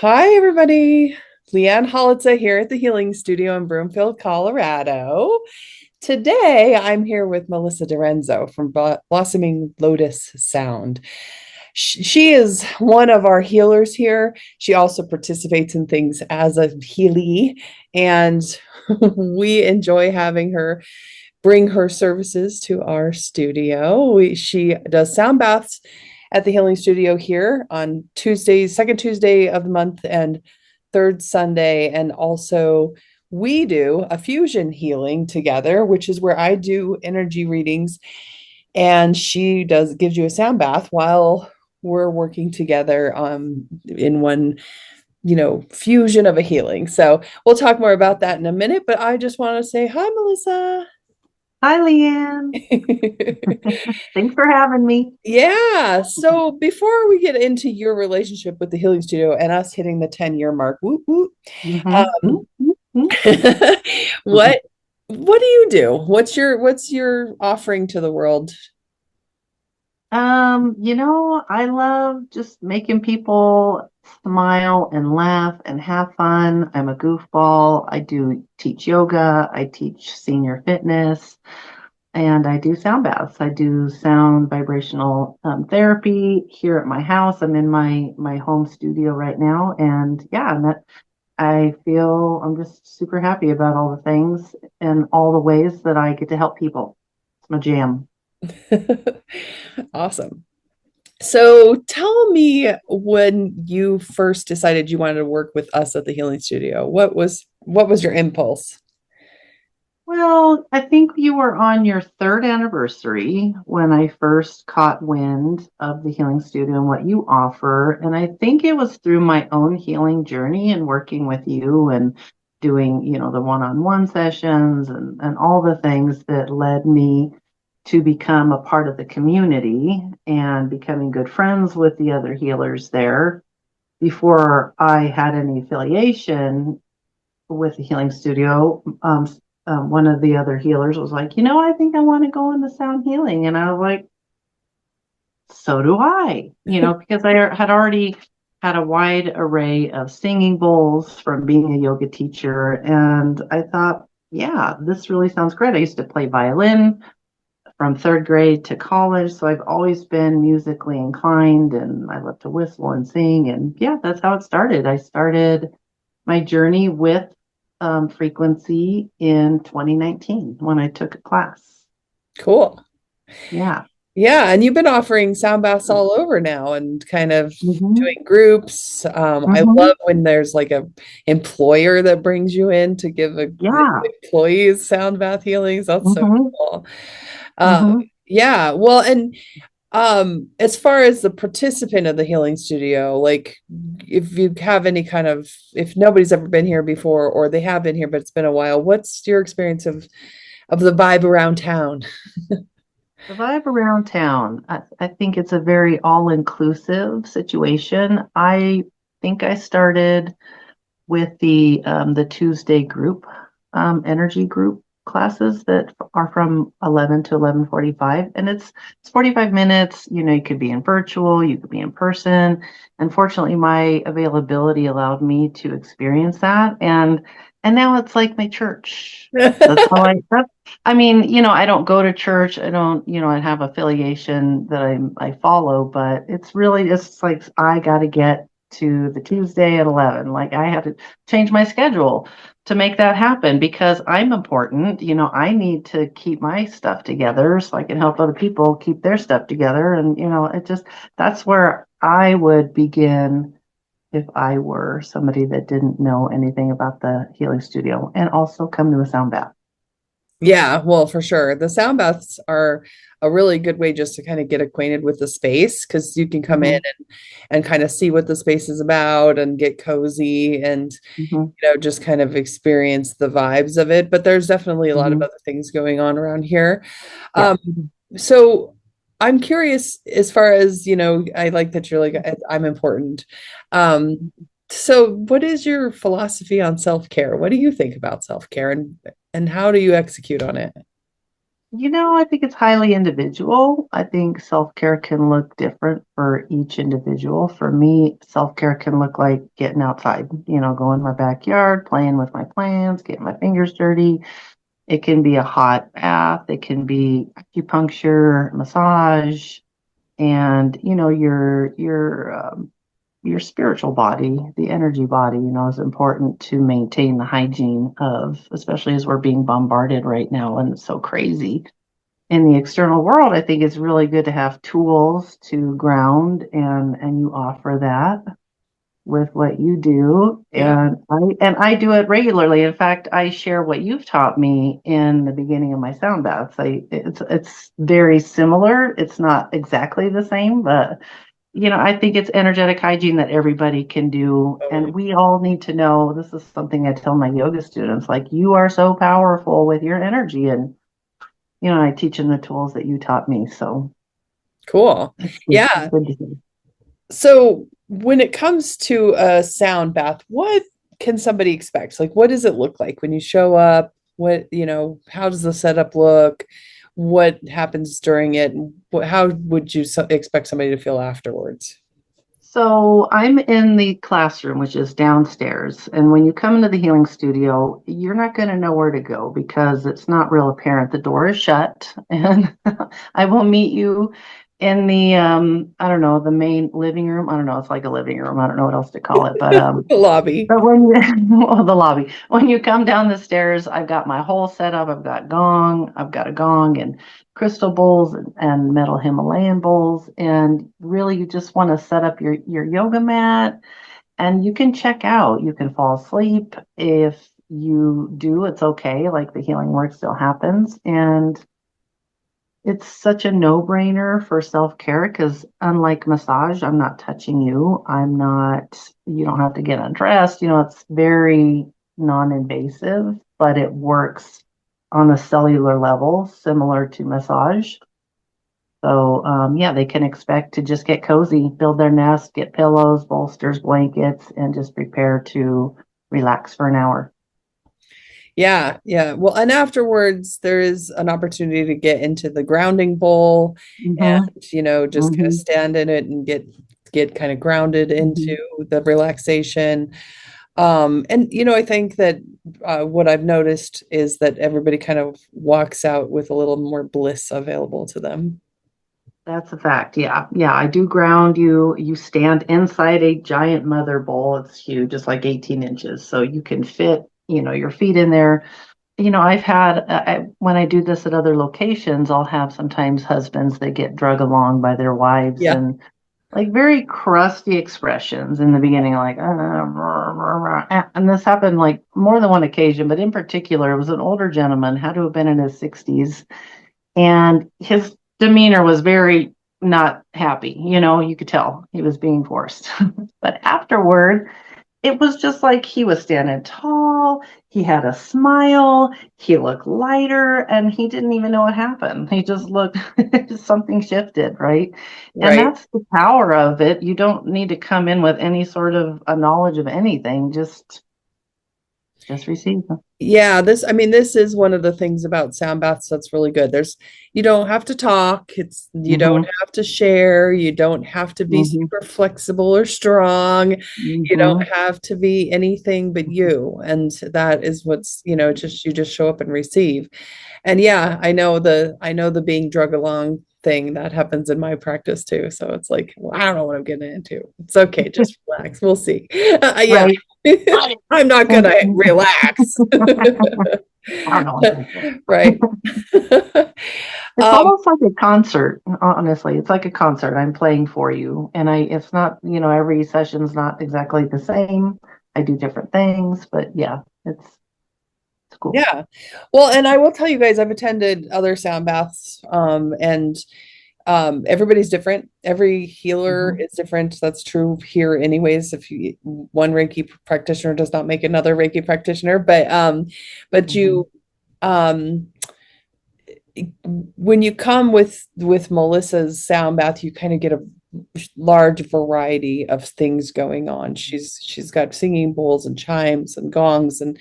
Hi, everybody. Leanne Holitza here at the Healing Studio in Broomfield, Colorado. Today, I'm here with Melissa DeRenzo from Blossoming Lotus Sound. She is one of our healers here. She also participates in things as a healee, and we enjoy having her bring her services to our studio. She does sound baths at the Healing Studio here on Tuesdays, second Tuesday of the month and third Sunday. And also, we do a fusion healing together, which is where I do energy readings and she gives you a sound bath while we're working together in one fusion of a healing. So we'll talk more about that in a minute, but I just want to say hi, Melissa. Hi, Leanne. Thanks for having me. Yeah. So before we get into your relationship with the Healing Studio and us hitting the 10-year mark, whoop, whoop, hmm um, what what do you do? What's your offering to the world? I love just making people smile and laugh and have fun. I'm a goofball. I do teach yoga. I teach senior fitness, and I do sound baths. I do sound vibrational therapy here at my house. I'm in my home studio right now, and yeah, and that I feel I'm just super happy about all the things and all the ways that I get to help people. It's my jam. Awesome. So tell me when you first decided you wanted to work with us at the Healing Studio. What was your impulse? Well, I think you were on your third anniversary when I first caught wind of the Healing Studio and what you offer. And I think it was through my own healing journey and working with you and doing, the one-on-one sessions and all the things that led me to become a part of the community and becoming good friends with the other healers there before I had any affiliation with the healing studio. One of the other healers was like, I think I want to go into sound healing. And I was like, so do I, because I had already had a wide array of singing bowls from being a yoga teacher. And I thought, yeah, this really sounds great. I used to play violin from third grade to college. So I've always been musically inclined and I love to whistle and sing. And yeah, that's how it started. I started my journey with frequency in 2019 when I took a class. Cool. Yeah. Yeah, and you've been offering sound baths all over now and kind of hmm doing groups. I hmm love when there's like a employer that brings you in to give the Yeah. employees sound bath healings. That's so hmm cool. Uh, hmm yeah, well, and as far as the participant of the healing studio, like if you have any kind of if nobody's ever been here before or they have been here but it's been a while, what's your experience of the vibe around town? The vibe around town, I think it's a very all-inclusive situation. I think I started with the Tuesday group energy group classes that are from 11 to 11:45, and it's 45 minutes. You could be in virtual, you could be in person. Unfortunately, my availability allowed me to experience that, and now it's like my church. I mean, I don't go to church. I don't, I have affiliation that I follow, but it's really just like I got to get to the Tuesday at 11. Like I had to change my schedule to make that happen because I'm important. I need to keep my stuff together so I can help other people keep their stuff together. And, that's where I would begin if I were somebody that didn't know anything about the healing studio and also come to a sound bath. Yeah, well, for sure. The sound baths are a really good way just to kind of get acquainted with the space because you can come in hmm and kind of see what the space is about and get cozy and hmm just kind of experience the vibes of it. But there's definitely a lot of hmm other things going on around here. Yeah. Um, so I'm curious as far as, I like that you're like, I'm important. Um, so what is your philosophy on self-care? What do you think about self-care and how do you execute on it? I think it's highly individual. I think self-care can look different for each individual. For me, self-care can look like getting outside, go in my backyard, playing with my plants, getting my fingers dirty. It can be a hot bath. It can be acupuncture, massage, and your spiritual body, the energy body, is important to maintain the hygiene of, especially as we're being bombarded right now and it's so crazy in the external world. I think it's really good to have tools to ground, and you offer that with what you do. Yeah. And I do it regularly. In fact, I share what you've taught me in the beginning of my sound baths. It's very similar. It's not exactly the same, but I think it's energetic hygiene that everybody can do. Totally. And we all need to know, this is something I tell my yoga students, like, you are so powerful with your energy. And, I teach them the tools that you taught me. So Cool. it's Yeah. good to see. So when it comes to a sound bath, what can somebody expect? Like, what does it look like when you show up? How does the setup look? What happens during it? And how would you expect somebody to feel afterwards? So I'm in the classroom, which is downstairs. And when you come into the healing studio, you're not going to know where to go because it's not real apparent. The door is shut, and I will meet you in the I don't know, the main living room. I don't know, it's like a living room. I don't know what else to call it, but The lobby. but when you well, the lobby, when you come down the stairs, I've got my whole setup. I've got a gong and crystal bowls and metal Himalayan bowls. And really, you just want to set up your yoga mat, and you can check out. You can fall asleep. If you do, it's okay. Like, the healing work still happens. And it's such a no-brainer for self-care because, unlike massage, I'm not touching you. You don't have to get undressed. It's very non-invasive, but it works on a cellular level, similar to massage. So, yeah, they can expect to just get cozy, build their nest, get pillows, bolsters, blankets, and just prepare to relax for an hour. Yeah, yeah. Well, and afterwards, there is an opportunity to get into the grounding bowl Mm-hmm. and, just kind of Mm-hmm. stand in it and get kind of grounded into Mm-hmm. the relaxation. And I think that what I've noticed is that everybody kind of walks out with a little more bliss available to them. That's a fact. Yeah. Yeah. I do ground you. You stand inside a giant mother bowl. It's huge. It's like 18 inches. So you can fit, your feet in there. I've had, when I do this at other locations, I'll have sometimes husbands that get drug along by their wives, Yeah. and like very crusty expressions in the beginning, like, and this happened like more than one occasion, but in particular, it was an older gentleman, had to have been in his 60s, and his demeanor was very not happy. You could tell he was being forced. But afterward, it was just like he was standing tall. He had a smile. He looked lighter, and he didn't even know what happened. He just looked, something shifted, right? And Right. that's the power of it. You don't need to come in with any sort of a knowledge of anything. Just receive them. Yeah, this is one of the things about sound baths that's really good. You don't have to talk. You don't Mm-hmm. have to share. You don't have to be Mm-hmm. super flexible or strong. You don't Mm-hmm. have to be anything but you. And that is what's, just you just show up and receive. And yeah, I know the being drug along thing that happens in my practice too. So it's like, well, I don't know what I'm getting into. It's okay, just relax. We'll see. Yeah. Right. I'm not gonna relax. I don't know what I'm saying. Right. It's Um, almost like a concert, honestly. It's like a concert. I'm playing for you. And it's not, every session's not exactly the same. I do different things, but yeah, it's cool. yeah. Well, and I will tell you guys, I've attended other sound baths, and everybody's different. Every healer Hmm. is different. That's true here anyways. If one Reiki practitioner does not make another Reiki practitioner, but Hmm. you um when you come with Melissa's sound bath, you kind of get a large variety of things going on. She's got singing bowls and chimes and gongs, and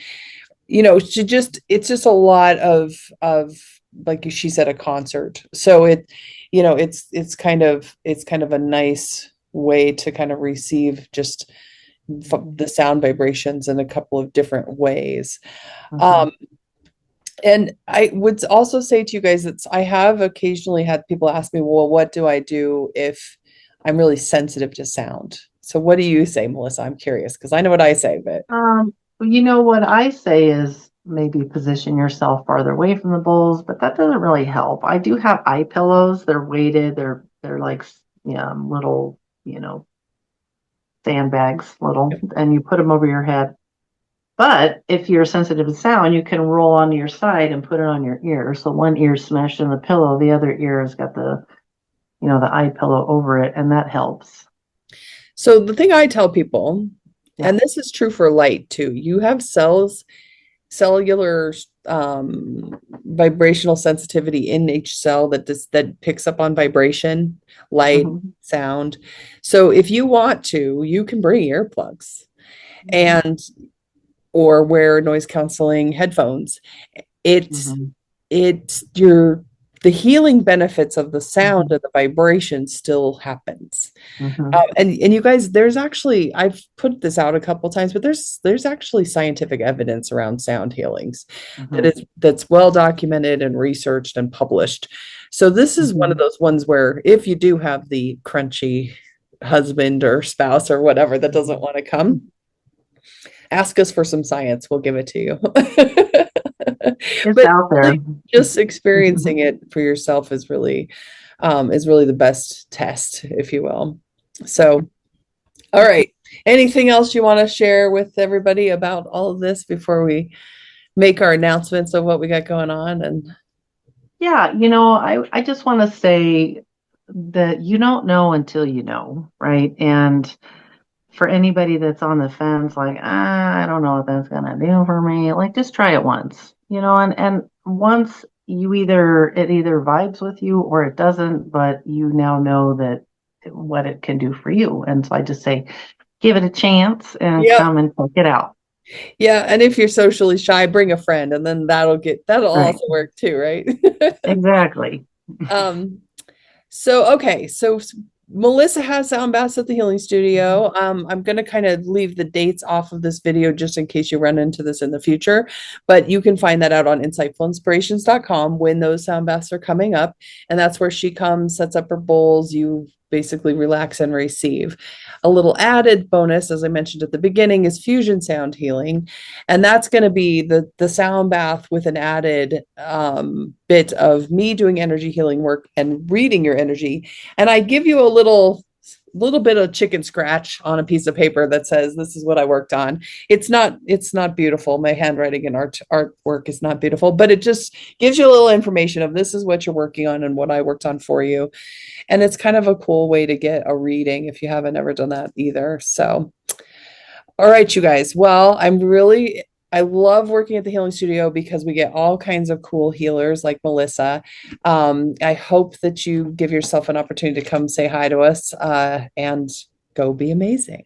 it's just a lot of like she said, a concert. So it's kind of a nice way to kind of receive just the sound vibrations in a couple of different ways. Mm-hmm. Um, and I would also say to you guys that I have occasionally had people ask me, well, what do I do if I'm really sensitive to sound? So what do you say, Melissa? I'm curious because I know what I say, but What I say is maybe position yourself farther away from the bowls, but that doesn't really help. I do have eye pillows. They're weighted. They're like little, sandbags, little, and you put them over your head. But if you're sensitive to sound, you can roll onto your side and put it on your ear. So one ear's smashed in the pillow, the other ear has got the eye pillow over it, and that helps. so the thing I tell people, Yeah. and this is true for light too, you have cellular vibrational sensitivity in each cell that picks up on vibration, light, Hmm. sound. So if you want to, you can bring earplugs and or wear noise canceling headphones. It's Hmm. it's your the healing benefits of the sound Hmm. and the vibration still happens. Hmm. And you guys, there's actually I've put this out a couple times, but there's actually scientific evidence around sound healings Hmm. that's well documented and researched and published. So this is one of Hmm. those ones where if you do have the crunchy husband or spouse or whatever that doesn't want to come, ask us for some science. We'll give it to you. It's But out there. really, just experiencing it for yourself is really the best test, if you will. So, all right. Anything else you want to share with everybody about all of this before we make our announcements of what we got going on? And Yeah, I just want to say that you don't know until you know, right? And for anybody that's on the fence, like, I don't know what that's gonna do for me, like just try it once, and once it either vibes with you or it doesn't, but you now know that what it can do for you. And so I just say, give it a chance and yeah, come and check it out. yeah. And if you're socially shy, bring a friend, and then that'll Right. also work too, right? Exactly. um, So, okay. Melissa has Sound Baths at the Healing Studio. I'm going to kind of leave the dates off of this video just in case you run into this in the future, but you can find that out on insightfulinspirations.com when those sound baths are coming up. And that's where she comes, sets up her bowls. You basically relax and receive. A little added bonus, as I mentioned at the beginning, is fusion sound healing. And that's going to be the sound bath with an added bit of me doing energy healing work and reading your energy. And I give you a little bit of chicken scratch on a piece of paper that says this is what I worked on. It's not beautiful. My handwriting and artwork is not beautiful, but it just gives you a little information of this is what you're working on and what I worked on for you. And it's kind of a cool way to get a reading if you haven't ever done that either. So, all right, you guys. Well, I love working at the healing studio because we get all kinds of cool healers like Melissa. I hope that you give yourself an opportunity to come say hi to us and go be amazing.